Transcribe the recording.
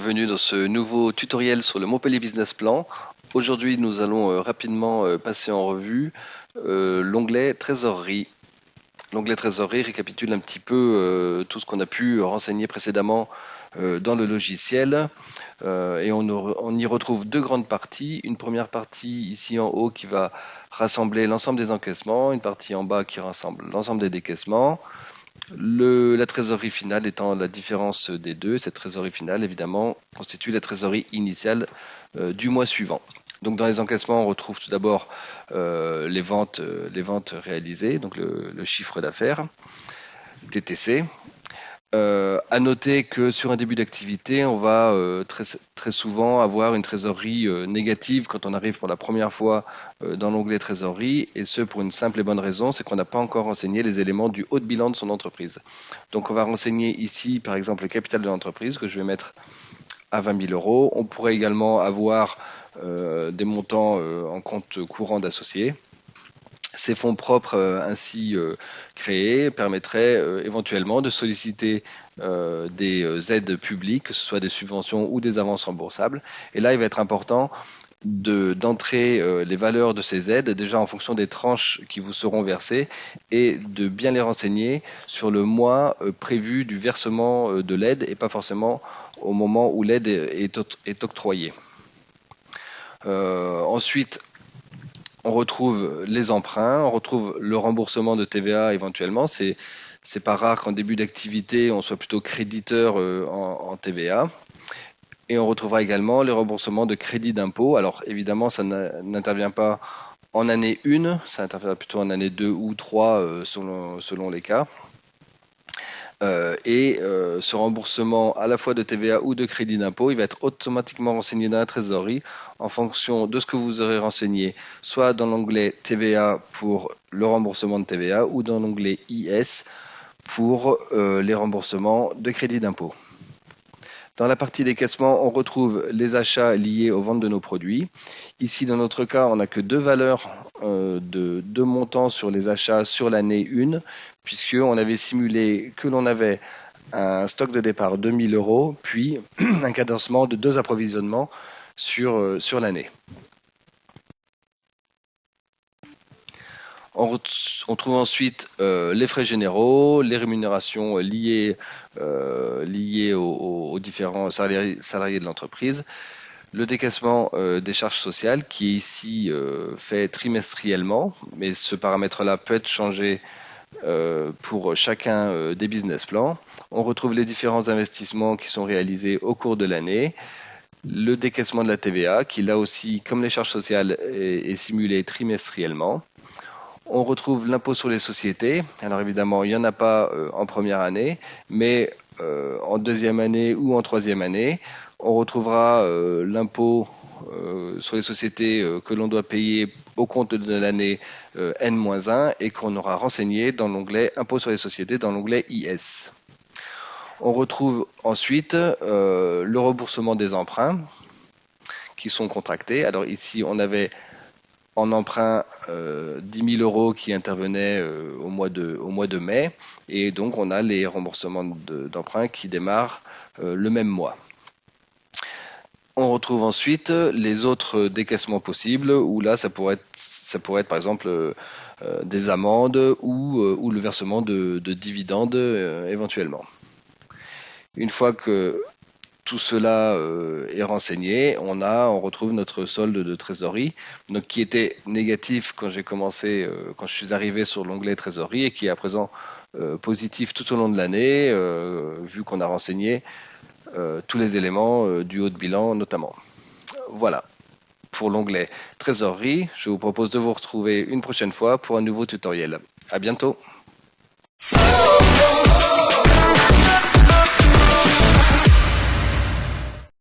bienvenue dans ce nouveau tutoriel sur le Montpellier Business Plan. Aujourd'hui, nous allons rapidement passer en revue l'onglet Trésorerie. L'onglet Trésorerie récapitule un petit peu tout ce qu'on a pu renseigner précédemment dans le logiciel. Et on y retrouve deux grandes parties. Une première partie ici en haut qui va rassembler l'ensemble des encaissements, une partie en bas qui rassemble l'ensemble des décaissements. La trésorerie finale étant la différence des deux. Cette trésorerie finale, évidemment, constitue la trésorerie initiale du mois suivant. Donc dans les encaissements, on retrouve tout d'abord les ventes réalisées, donc le chiffre d'affaires, TTC. À noter que sur un début d'activité, on va très souvent avoir une trésorerie négative quand on arrive pour la première fois dans l'onglet trésorerie, et ce pour une simple et bonne raison, c'est qu'on n'a pas encore renseigné les éléments du haut de bilan de son entreprise. Donc on va renseigner ici par exemple le capital de l'entreprise que je vais mettre à 20 000 euros. On pourrait également avoir des montants en compte courant d'associés. Ces fonds propres ainsi créés permettraient éventuellement de solliciter des aides publiques, que ce soit des subventions ou des avances remboursables. Et là, il va être important d'entrer les valeurs de ces aides déjà en fonction des tranches qui vous seront versées et de bien les renseigner sur le mois prévu du versement de l'aide et pas forcément au moment où l'aide est octroyée. Ensuite, on retrouve les emprunts, on retrouve le remboursement de TVA éventuellement. C'est pas rare qu'en début d'activité, on soit plutôt créditeur en TVA. Et on retrouvera également les remboursements de crédit d'impôt. Alors évidemment, ça n'intervient pas en année 1, ça interviendra plutôt en année 2 ou 3 selon les cas. Ce remboursement à la fois de TVA ou de crédit d'impôt, il va être automatiquement renseigné dans la trésorerie en fonction de ce que vous aurez renseigné, soit dans l'onglet TVA pour le remboursement de TVA ou dans l'onglet IS pour les remboursements de crédit d'impôt. Dans la partie décaissement, on retrouve les achats liés aux ventes de nos produits. Ici, dans notre cas, on n'a que deux valeurs de deux montants sur les achats sur l'année 1, puisqu'on avait simulé que l'on avait un stock de départ de 1 000 euros, puis un cadencement de 2 approvisionnements sur l'année. On trouve ensuite les frais généraux, les rémunérations liées aux différents salariés de l'entreprise, le décaissement des charges sociales qui est ici fait trimestriellement, mais ce paramètre-là peut être changé pour chacun des business plans. On retrouve les différents investissements qui sont réalisés au cours de l'année, le décaissement de la TVA qui là aussi, comme les charges sociales, est simulé trimestriellement. On retrouve l'impôt sur les sociétés. Alors évidemment, il n'y en a pas en première année, mais en deuxième année ou en troisième année, on retrouvera l'impôt sur les sociétés que l'on doit payer au compte de l'année N-1 et qu'on aura renseigné dans l'onglet impôt sur les sociétés, dans l'onglet IS. On retrouve ensuite le remboursement des emprunts qui sont contractés. Alors ici, on avait en emprunt 10 000 euros qui intervenaient au mois de mai, et donc on a les remboursements d'emprunt qui démarrent le même mois. On retrouve ensuite les autres décaissements possibles, où là ça pourrait être par exemple des amendes ou le versement de dividendes éventuellement. Une fois que tout cela est renseigné, on retrouve notre solde de trésorerie, donc qui était négatif quand quand je suis arrivé sur l'onglet trésorerie et qui est à présent positif tout au long de l'année, vu qu'on a renseigné tous les éléments du haut de bilan notamment. Voilà pour l'onglet trésorerie. Je vous propose de vous retrouver une prochaine fois pour un nouveau tutoriel. À bientôt.